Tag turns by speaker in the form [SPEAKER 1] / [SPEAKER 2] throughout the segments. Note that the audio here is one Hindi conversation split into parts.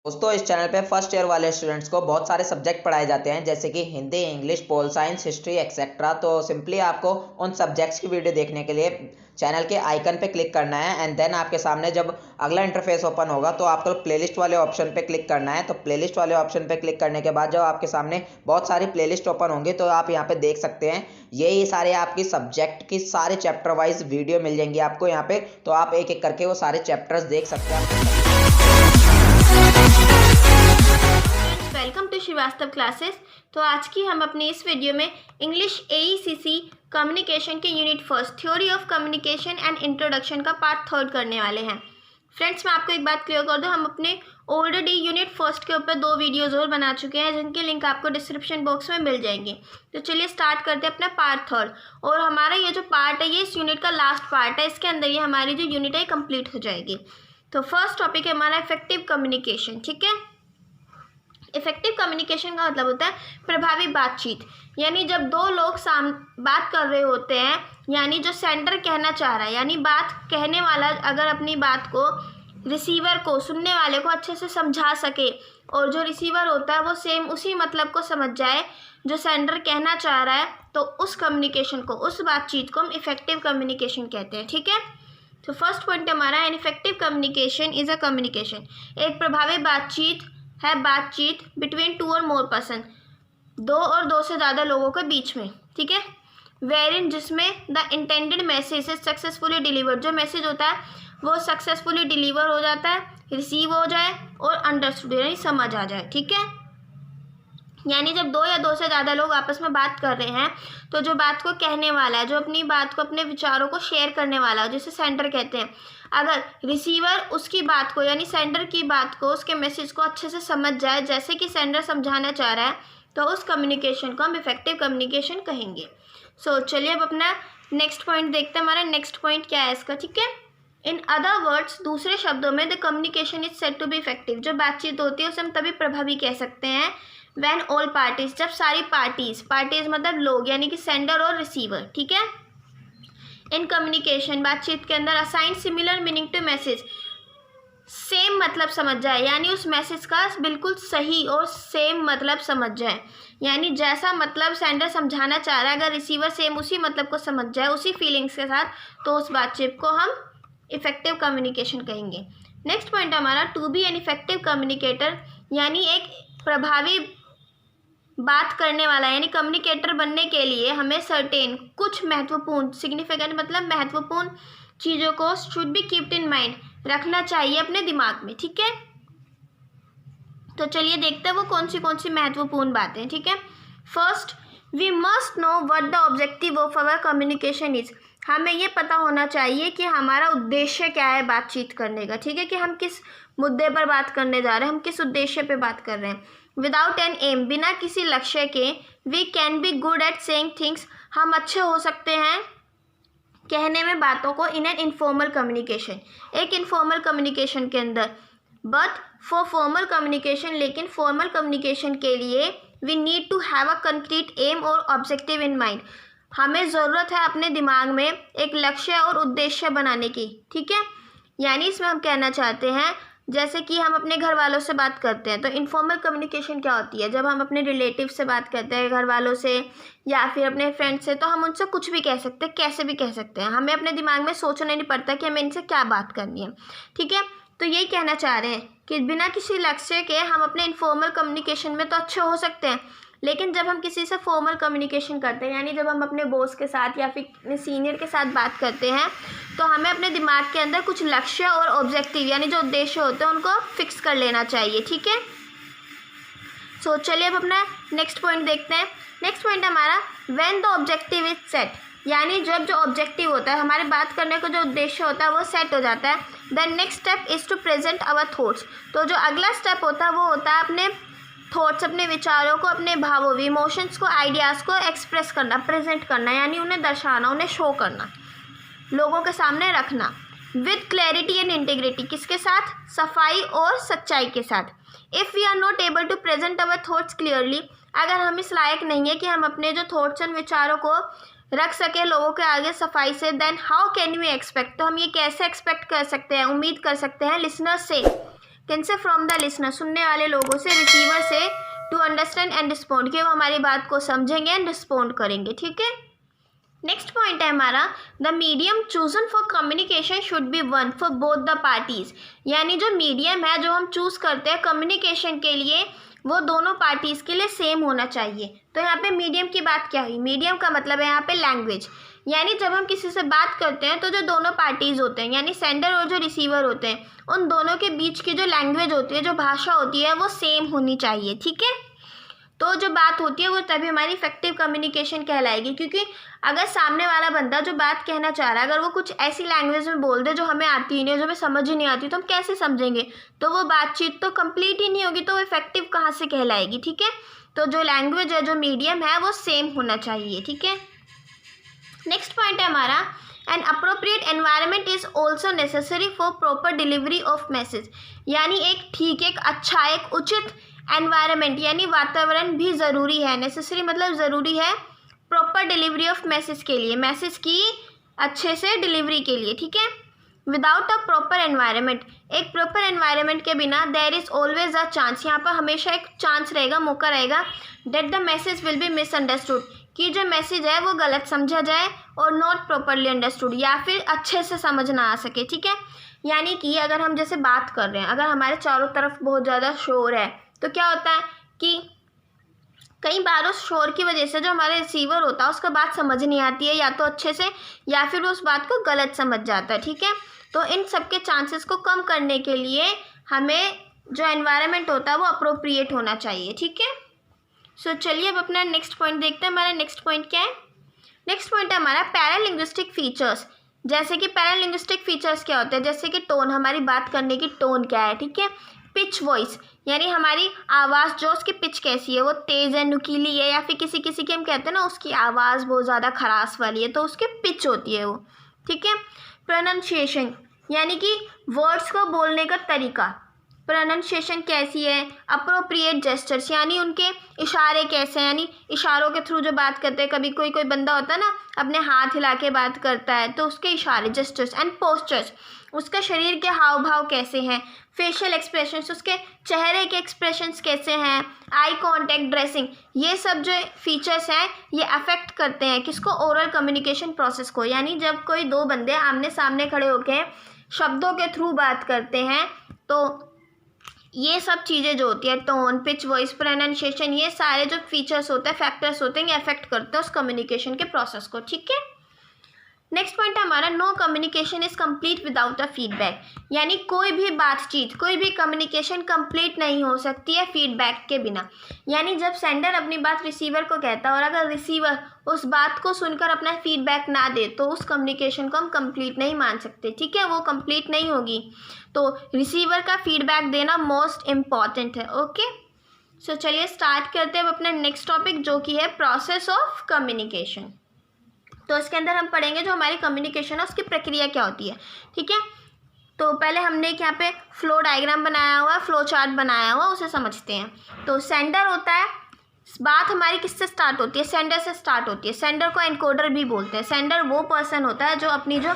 [SPEAKER 1] दोस्तों इस चैनल पे फर्स्ट ईयर वाले स्टूडेंट्स को बहुत सारे सब्जेक्ट पढ़ाए जाते हैं जैसे कि Hindi, English, pol science, history etcetera. तो सिंपली आपको उन सब्जेक्ट्स की वीडियो देखने के लिए चैनल के आइकन पे क्लिक करना है एंड देन आपके सामने जब अगला इंटरफेस ओपन होगा तो आपको प्लेलिस्ट वाले ऑप्शन पे क्लिक करना है। तो प्लेलिस्ट वाले ऑप्शन पे क्लिक करने के बाद जब आपके सामने बहुत सारी प्लेलिस्ट ओपन होंगी तो आप यहाँ पे देख सकते हैं ये सारे आपकी सब्जेक्ट की सारे चैप्टर वाइज वीडियो मिल जाएंगी आपको यहाँ पे। तो आप एक एक करके वो सारे चैप्टर्स देख सकते हैं।
[SPEAKER 2] Welcome to Srivastava classes. तो आज की हम अपनी इस वीडियो में इंग्लिश AECC कम्युनिकेशन के unit first theory of communication and introduction का पार्ट थर्ड करने वाले हैं। फ्रेंड्स, मैं आपको एक बात क्लियर कर दूं, हम अपने ऑलरेडी यूनिट फर्स्ट के ऊपर 2 वीडियोज़ और बना चुके हैं जिनके लिंक आपको डिस्क्रिप्शन बॉक्स में मिल जाएंगे। तो चलिए स्टार्ट करते हैं अपना पार्ट थर्ड। और हमारा ये जो पार्ट है ये इस यूनिट का लास्ट पार्ट है, इसके अंदर ये हमारी जो यूनिट है कंप्लीट हो जाएगी। तो फर्स्ट टॉपिक है हमारा इफेक्टिव कम्युनिकेशन। ठीक है, इफेक्टिव कम्युनिकेशन का मतलब होता है प्रभावी बातचीत। यानी जब 2 लोग बात कर रहे होते हैं, यानी जो सेंडर कहना चाह रहा है, यानी बात कहने वाला अगर अपनी बात को रिसीवर को, सुनने वाले को अच्छे से समझा सके और जो रिसीवर होता है वो सेम उसी मतलब को समझ जाए जो सेंडर कहना चाह रहा है, तो उस कम्युनिकेशन को, उस बातचीत को हम इफेक्टिव कम्युनिकेशन कहते हैं। ठीक है, तो फर्स्ट पॉइंट हमारा an effective communication is a communication, एक प्रभावी बातचीत है बातचीत बिटवीन 2 और मोर पर्सन, 2 और 2 से ज़्यादा लोगों के बीच में। ठीक है, वेरिन जिसमें the intended message is successfully delivered, जो मैसेज होता है वो सक्सेसफुली डिलीवर हो जाता है, रिसीव हो जाए और अंडरस्टूड यानी समझ आ जाए। ठीक है, यानी जब 2 या 2 से ज़्यादा लोग आपस में बात कर रहे हैं तो जो बात को कहने वाला है, जो अपनी बात को, अपने विचारों को शेयर करने वाला है, जिसे सेंडर कहते हैं, अगर रिसीवर उसकी बात को यानी सेंडर की बात को, उसके मैसेज को अच्छे से समझ जाए जैसे कि सेंडर समझाना चाह रहा है, तो उस कम्युनिकेशन को हम इफेक्टिव कम्युनिकेशन कहेंगे। सो चलिए अब अपना नेक्स्ट पॉइंट देखते हैं। हमारा नेक्स्ट पॉइंट क्या है इसका। ठीक है, इन अदर वर्ड्स, दूसरे शब्दों में, the communication is said to be effective, जो बातचीत होती है उसे हम तभी प्रभावी कह सकते हैं व्हेन ऑल पार्टीज, जब सारी पार्टीज मतलब लोग, यानी कि सेंडर और रिसीवर। ठीक है, इन कम्युनिकेशन, बातचीत के अंदर, assign similar meaning to message, same मतलब समझ जाए, यानी उस मैसेज का बिल्कुल सही और सेम मतलब समझ जाए, यानी जैसा मतलब सेंडर समझाना चाह रहा है अगर रिसीवर सेम उसी मतलब को समझ जाए, उसी फीलिंग्स के साथ, तो उस बातचीत को हम इफेक्टिव कम्युनिकेशन कहेंगे। नेक्स्ट पॉइंट हमारा to be an effective communicator, यानी एक प्रभावी बात करने वाला, यानी कम्युनिकेटर बनने के लिए हमें सर्टेन, कुछ महत्वपूर्ण, सिग्निफिकेंट मतलब महत्वपूर्ण चीज़ों को should be keeped in mind, रखना चाहिए अपने दिमाग में। ठीक है, तो चलिए देखते हैं वो कौन सी महत्वपूर्ण बातें। ठीक है, first, we must know what the objective of our communication is, हमें ये पता होना चाहिए कि हमारा उद्देश्य क्या है बातचीत करने का। ठीक है, कि हम किस मुद्दे पर बात करने जा रहे हैं, हम किस उद्देश्य पे बात कर रहे हैं। विदाउट एन एम, बिना किसी लक्ष्य के, we can be good at saying things, हम अच्छे हो सकते हैं कहने में बातों को, इन एन इनफॉर्मल कम्युनिकेशन, एक इनफॉर्मल कम्युनिकेशन के अंदर। बट फॉर फॉर्मल कम्युनिकेशन, लेकिन फॉर्मल कम्युनिकेशन के लिए we need to have a concrete aim or objective in mind, हमें ज़रूरत है अपने दिमाग में एक लक्ष्य और उद्देश्य बनाने की। ठीक है, यानी इसमें हम कहना चाहते हैं जैसे कि हम अपने घर वालों से बात करते हैं, तो इनफॉर्मल कम्युनिकेशन क्या होती है, जब हम अपने रिलेटिव से बात करते हैं, घर वालों से या फिर अपने फ्रेंड से, तो हम उनसे कुछ भी कह सकते हैं, कैसे भी कह सकते हैं, हमें अपने दिमाग में सोचना नहीं पड़ता कि हमें इनसे क्या बात करनी है। ठीक है, तो यही कहना चाह रहे हैं कि बिना किसी लक्ष्य के हम अपने इनफॉर्मल कम्युनिकेशन में तो अच्छे हो सकते हैं, लेकिन जब हम किसी से फॉर्मल कम्युनिकेशन करते हैं, यानी जब हम अपने बॉस के साथ या फिर अपने सीनियर के साथ बात करते हैं, तो हमें अपने दिमाग के अंदर कुछ लक्ष्य और ऑब्जेक्टिव यानी जो उद्देश्य होते हैं उनको फिक्स कर लेना चाहिए। ठीक है, सो चलिए अब अपना नेक्स्ट पॉइंट देखते हैं। नेक्स्ट पॉइंट हमारा when the objective is set, यानी जब जो ऑब्जेक्टिव होता है, हमारे बात करने का जो उद्देश्य होता है वो सेट हो जाता है, then next step is to present our thoughts, तो जो अगला स्टेप होता है वो होता है अपने थॉट्स, अपने विचारों को, अपने भावों, इमोशंस को, आइडियाज़ को एक्सप्रेस करना, प्रेजेंट करना, यानी उन्हें दर्शाना, उन्हें शो करना, लोगों के सामने रखना, विद क्लैरिटी एंड इंटीग्रिटी, किसके साथ, सफाई और सच्चाई के साथ। If we are not able to present our thoughts clearly, अगर हम इस लायक नहीं है कि हम अपने जो थॉट्स एंड विचारों को रख सके लोगों के आगे सफाई से, then how can we expect, तो हम ये कैसे एक्सपेक्ट कर सकते हैं, उम्मीद कर सकते हैं लिसनर्स से किनसे? फ्रॉम द लिसनर, सुनने वाले लोगों से, रिसीवर से, टू अंडरस्टैंड एंड रिस्पॉन्ड, कि वो हमारी बात को समझेंगे एंड रिस्पॉन्ड करेंगे, ठीक है। नेक्स्ट पॉइंट है हमारा, the medium chosen for communication should be one for both the parties, यानी जो मीडियम है जो हम चूज़ करते हैं कम्युनिकेशन के लिए वो दोनों पार्टीज़ के लिए सेम होना चाहिए। तो यहाँ पे मीडियम की बात क्या हुई? मीडियम का मतलब है यहाँ पे लैंग्वेज, यानी जब हम किसी से बात करते हैं तो जो दोनों पार्टीज़ होते हैं यानी सेंडर और जो रिसीवर होते हैं उन दोनों के बीच की जो लैंग्वेज होती है, जो भाषा होती है वो सेम होनी चाहिए, ठीक है। तो जो बात होती है वो तभी हमारी इफेक्टिव कम्युनिकेशन कहलाएगी, क्योंकि अगर सामने वाला बंदा जो बात कहना चाह रहा है अगर वो कुछ ऐसी लैंग्वेज में बोल दे जो हमें आती ही नहीं, जो हमें समझ ही नहीं आती, तो हम कैसे समझेंगे? तो वो बातचीत तो कंप्लीट ही नहीं होगी, तो वो इफेक्टिव कहाँ से कहलाएगी, ठीक है। तो जो लैंग्वेज है, जो मीडियम है वो सेम होना चाहिए, ठीक है। नेक्स्ट पॉइंट है हमारा, an appropriate environment is also necessary for proper delivery of message, यानी एक ठीक, एक अच्छा, एक उचित एनवायरनमेंट यानी वातावरण भी ज़रूरी है। नेसेसरी मतलब ज़रूरी है प्रॉपर डिलीवरी ऑफ मैसेज के लिए, मैसेज की अच्छे से डिलीवरी के लिए, ठीक है। विदाउट अ प्रॉपर एनवायरनमेंट, एक प्रॉपर एनवायरनमेंट के बिना there is always a chance, यहाँ पर हमेशा एक चांस रहेगा, मौका रहेगा, that the message will be misunderstood, कि जो मैसेज है वो गलत समझा जाए, और नॉट प्रॉपरली अंडरस्टूड, या फिर अच्छे से समझ ना आ सके, ठीक है। यानी कि अगर हम जैसे बात कर रहे हैं, अगर हमारे चारों तरफ बहुत ज़्यादा शोर है तो क्या होता है कि कई बार उस शोर की वजह से जो हमारा रिसीवर होता है उसको बात समझ नहीं आती है, या तो अच्छे से, या फिर वो उस बात को गलत समझ जाता है, ठीक है। तो इन सब के चांसेस को कम करने के लिए हमें जो एनवायरनमेंट होता है वो अप्रोप्रिएट होना चाहिए, ठीक है। सो चलिए अब अपना नेक्स्ट पॉइंट देखते हैं। हमारा नेक्स्ट पॉइंट क्या है? नेक्स्ट पॉइंट है हमारा पैरालिंग्विस्टिक फीचर्स। जैसे कि पैरालिंग्विस्टिक फीचर्स क्या होते हैं? जैसे कि टोन, हमारी बात करने की टोन क्या है, ठीक है। पिच वॉइस, यानी हमारी आवाज़ जो उसकी पिच कैसी है, वो तेज़ है, नुकीली है, या फिर किसी किसी की हम कहते हैं ना उसकी आवाज़ बहुत ज़्यादा खराश वाली है, तो उसकी पिच होती है वो, ठीक है। प्रोनाउंसिएशन, यानी कि वर्ड्स को बोलने का तरीका, प्रोनाउंसिएशन कैसी है। अप्रोप्रिएट जेस्चर्स, यानी उनके इशारे कैसे हैं, यानी इशारों के थ्रू जो बात करते हैं, कभी कोई कोई बंदा होता है ना अपने हाथ हिला के बात करता है, तो उसके इशारे, जेस्चर्स एंड पोस्चर्स, उसके शरीर के हाव भाव कैसे हैं। फेशियल एक्सप्रेशंस, उसके चेहरे के एक्सप्रेशंस कैसे हैं। आई कांटेक्ट, ड्रेसिंग, ये सब जो फीचर्स हैं ये अफेक्ट करते हैं किसको? ओरल कम्युनिकेशन प्रोसेस को, यानी जब कोई दो बंदे आमने सामने खड़े होकर शब्दों के थ्रू बात करते हैं तो ये सब चीज़ें जो होती है, टोन, पिच, वॉइस, प्रोनाउंसिएशन, ये सारे जो फीचर्स होते हैं, फैक्टर्स होते हैं, ये अफेक्ट करते हैं उस कम्युनिकेशन के प्रोसेस को, ठीक है। नेक्स्ट पॉइंट है हमारा, no communication is complete without a feedback, यानी कोई भी बातचीत, कोई भी कम्युनिकेशन कंप्लीट नहीं हो सकती है फीडबैक के बिना। यानी जब सेंडर अपनी बात रिसीवर को कहता है और अगर रिसीवर उस बात को सुनकर अपना फीडबैक ना दे तो उस कम्युनिकेशन को हम कंप्लीट नहीं मान सकते, ठीक है, वो कंप्लीट नहीं होगी। तो रिसीवर का फीडबैक देना मोस्ट इम्पॉर्टेंट है, ओके। सो चलिए स्टार्ट करते हैं अब अपना नेक्स्ट टॉपिक, जो कि है प्रोसेस ऑफ कम्युनिकेशन। तो इसके अंदर हम पढ़ेंगे जो हमारी कम्युनिकेशन है उसकी प्रक्रिया क्या होती है, ठीक है। तो पहले हमने एक यहाँ पे फ्लो डायग्राम बनाया हुआ, फ्लो चार्ट बनाया हुआ, उसे समझते हैं। तो सेंडर होता है, बात हमारी किससे स्टार्ट होती है? सेंडर से स्टार्ट होती है। सेंडर को एनकोडर भी बोलते हैं। सेंडर वो पर्सन होता है जो अपनी जो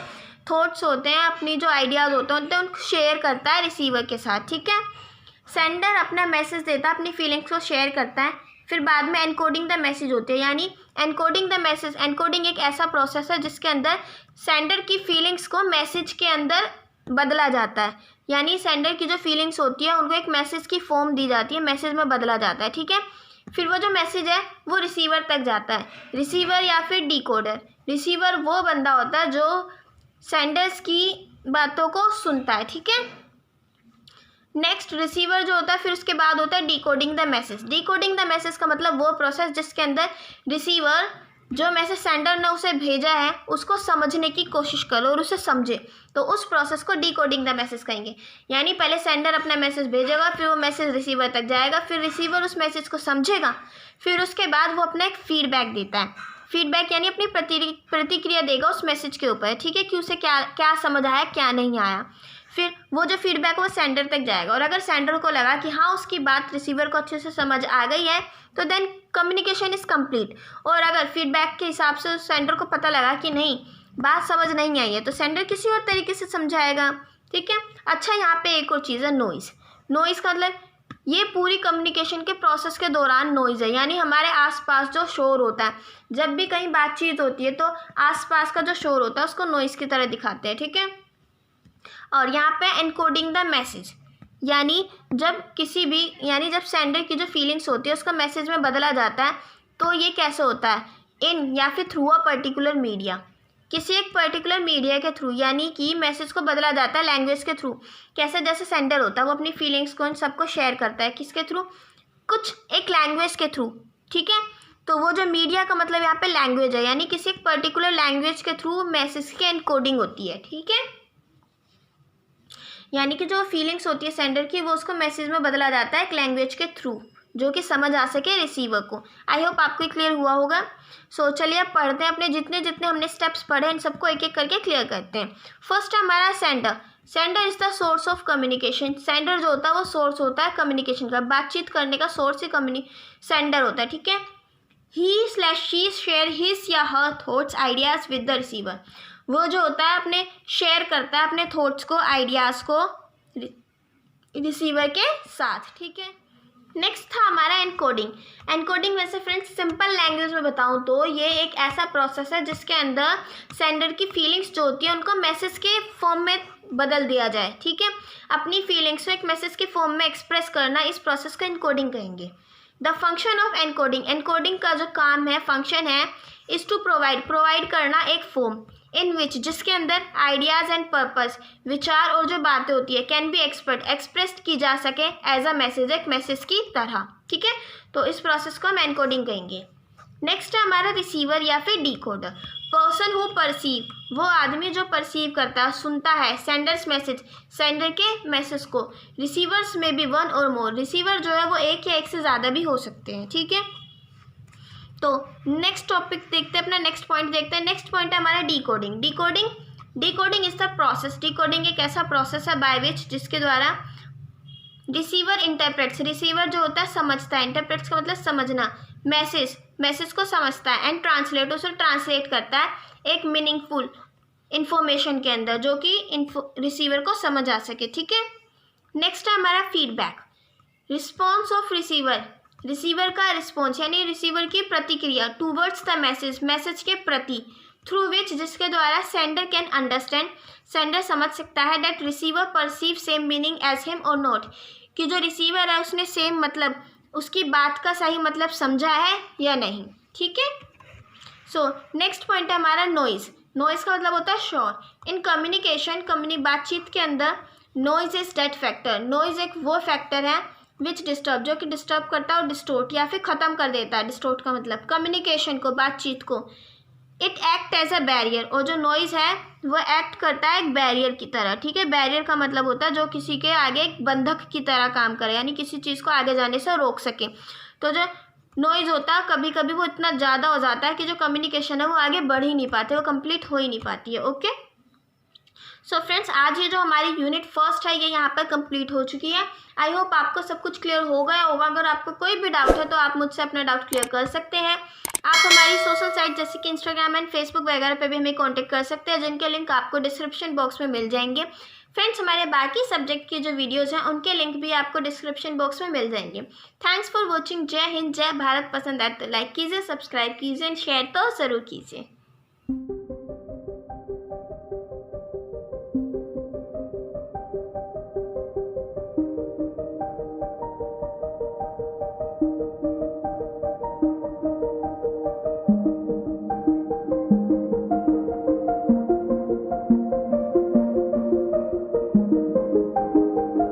[SPEAKER 2] थॉट्स होते हैं, अपनी जो आइडियाज़ होते हैं उनको शेयर करता है रिसीवर के साथ, ठीक है। सेंडर अपना मैसेज देता है, अपनी फीलिंग्स को शेयर करता है, फिर बाद में एनकोडिंग द मैसेज होती है, यानी एनकोडिंग द मैसेज। एनकोडिंग एक ऐसा प्रोसेस है जिसके अंदर सेंडर की फीलिंग्स को मैसेज के अंदर बदला जाता है, यानी सेंडर की जो फीलिंग्स होती है उनको एक मैसेज की फॉर्म दी जाती है, मैसेज में बदला जाता है, ठीक है। फिर वो जो मैसेज है वो रिसीवर तक जाता है। रिसीवर या फिर डिकोडर, रिसीवर वो बंदा होता है जो सेंडर्स की बातों को सुनता है, ठीक है। नेक्स्ट रिसीवर जो होता है, फिर उसके बाद होता है decoding the message. Decoding the message का मतलब वो प्रोसेस जिसके अंदर रिसीवर जो मैसेज सेंडर ने उसे भेजा है उसको समझने की कोशिश करे और उसे समझे, तो उस प्रोसेस को डिकोडिंग द मैसेज कहेंगे। यानी पहले सेंडर अपना मैसेज भेजेगा, फिर वो मैसेज रिसीवर तक जाएगा, फिर रिसीवर उस मैसेज को समझेगा, फिर उसके बाद वो अपना एक फीडबैक देता है। फीडबैक यानी अपनी प्रतिक्रिया देगा उस मैसेज के ऊपर, ठीक है, कि उसे क्या क्या समझ आया, क्या नहीं आया। फिर वो जो फीडबैक वो सेंडर तक जाएगा, और अगर सेंडर को लगा कि हाँ उसकी बात रिसीवर को अच्छे से समझ आ गई है तो देन कम्युनिकेशन इज़ कंप्लीट। और अगर फीडबैक के हिसाब से सेंडर को पता लगा कि नहीं बात समझ नहीं आई है तो सेंडर किसी और तरीके से समझाएगा, ठीक है। अच्छा, यहाँ पे एक और चीज़ है नॉइज़। नॉइज़ का मतलब ये पूरी कम्युनिकेशन के प्रोसेस के दौरान नॉइज़ है, यानी हमारे आसपास जो शोर होता है, जब भी कहीं बातचीत होती है तो आसपास का जो शोर होता है उसको नॉइज़ की तरह दिखाते हैं, ठीक है। और यहाँ पे एनकोडिंग द मैसेज, यानी जब सेंडर की जो फीलिंग्स होती है उसका मैसेज में बदला जाता है, तो ये कैसे होता है, इन या फिर थ्रू अ पर्टिकुलर मीडिया, किसी एक पर्टिकुलर मीडिया के थ्रू, यानी कि मैसेज को बदला जाता है लैंग्वेज के थ्रू। कैसे, जैसे सेंडर होता है वो अपनी फीलिंग्स को इन सबको शेयर करता है, किसके थ्रू, कुछ एक लैंग्वेज के थ्रू, ठीक है। तो वो जो मीडिया का मतलब यहाँ पे लैंग्वेज है, यानी किसी एक पर्टिकुलर लैंग्वेज के थ्रू मैसेज की एनकोडिंग होती है, ठीक है। यानी कि जो फीलिंग्स होती है सेंडर की, वो उसको मैसेज में बदला जाता है एक लैंग्वेज के थ्रू, जो कि समझ आ सके रिसीवर को। आई होप आपको क्लियर हुआ होगा। सो चलिए अब पढ़ते हैं, अपने जितने जितने हमने स्टेप्स पढ़े इन सबको एक एक करके क्लियर करते हैं। फर्स्ट हमारा sender. Sender is the source of communication. Sender जो होता है वो सोर्स होता है कम्युनिकेशन का, बातचीत करने का सोर्स ही सेंडर होता है, ठीक है। he/she शेयर हिज या her thoughts ideas with the receiver. वो जो होता है अपने शेयर करता है अपने थॉट्स को, आइडियाज़ को रिसीवर के साथ, ठीक है। नेक्स्ट था हमारा एनकोडिंग। एनकोडिंग वैसे फ्रेंड्स सिंपल लैंग्वेज में बताऊं तो ये एक ऐसा प्रोसेस है जिसके अंदर सेंडर की फीलिंग्स जो होती है उनको मैसेज के फॉर्म में बदल दिया जाए, ठीक है। अपनी फीलिंग्स को एक मैसेज के फॉर्म में एक्सप्रेस करना, इस प्रोसेस को एनकोडिंग कहेंगे। The function of encoding. Encoding का जो काम है, फंक्शन है, इज टू प्रोवाइड करना एक फॉर्म इन विच, जिसके अंदर आइडियाज़ एंड पर्पस, विचार और जो बातें होती है, कैन बी एक्सप्रेस्ड की जा सके एज अ मैसेज, एक मैसेज की तरह, ठीक है। तो इस प्रोसेस को हम एनकोडिंग कहेंगे। नेक्स्ट है हमारा रिसीवर या फिर डिकोडर। पर्सन हु परसीव, वो आदमी जो परसीव करता है, सुनता है सेंडर्स मैसेज, सेंडर के मैसेज को। रिसीवर्स में भी वन और मोर, रिसीवर जो है वो एक या एक से ज़्यादा भी हो सकते हैं, ठीक है। तो नेक्स्ट टॉपिक देखते हैं, अपना नेक्स्ट पॉइंट देखते हैं। नेक्स्ट पॉइंट है हमारा decoding. Decoding is the process. Decoding एक ऐसा प्रोसेस है बाय विच, जिसके द्वारा रिसीवर इंटरप्रेट्स, रिसीवर जो होता है समझता है, इंटरप्रेट्स का मतलब समझना, मैसेज को समझता है, एंड ट्रांसलेट, उसे ट्रांसलेट करता है एक मीनिंगफुल इंफॉर्मेशन के अंदर, जो कि रिसीवर को समझ आ सके, ठीक है। नेक्स्ट है हमारा फीडबैक। रिस्पॉन्स ऑफ रिसीवर का रिस्पॉन्स, यानी रिसीवर की प्रतिक्रिया टूवर्ड्स द मैसेज के प्रति, थ्रू विच, जिसके द्वारा सेंडर कैन अंडरस्टैंड, सेंडर समझ सकता है, that receiver perceive same meaning as him or not, कि जो रिसीवर है उसने सेम मतलब, उसकी बात का सही मतलब समझा है या नहीं, ठीक है। सो नेक्स्ट पॉइंट है हमारा नॉइज़। नॉइज़ का मतलब होता है शोर। इन कम्युनिकेशन, बातचीत के अंदर noise is that factor, noise एक वो फैक्टर है विच डिस्टर्ब, जो कि डिस्टर्ब करता है और डिस्टोर्ट या फिर ख़त्म कर देता है। डिस्टोर्ट का मतलब कम्युनिकेशन को, बातचीत को। It act as a barrier, और जो नॉइज़ है वो एक्ट करता है एक बैरियर की तरह, ठीक है। बैरियर का मतलब होता है जो किसी के आगे एक बंधक की तरह काम करे, यानी किसी चीज़ को आगे जाने से रोक सके। तो जो नॉइज़ होता है कभी कभी वो इतना ज़्यादा हो जाता है कि जो कम्युनिकेशन है वो आगे बढ़ ही नहीं पाते, वो कंप्लीट हो ही नहीं पाती है, ओके। सो फ्रेंड्स, आज ये जो हमारी यूनिट फर्स्ट है ये यहाँ पर कंप्लीट हो चुकी है। आई होप आपको सब कुछ क्लियर हो गया होगा। अगर आपको कोई भी डाउट है तो आप मुझसे अपना डाउट क्लियर कर सकते हैं। आप हमारी सोशल साइट जैसे कि इंस्टाग्राम एंड फेसबुक वगैरह पे भी हमें कांटेक्ट कर सकते हैं, जिनके लिंक आपको डिस्क्रिप्शन बॉक्स में मिल जाएंगे। फ्रेंड्स, हमारे बाकी सब्जेक्ट की जो वीडियोज़ हैं उनके लिंक भी आपको डिस्क्रिप्शन बॉक्स में मिल जाएंगे। Thanks for watching. जय हिंद, जय भारत। पसंद आए तो लाइक कीजिए, सब्सक्राइब कीजिए एंड शेयर तो ज़रूर कीजिए।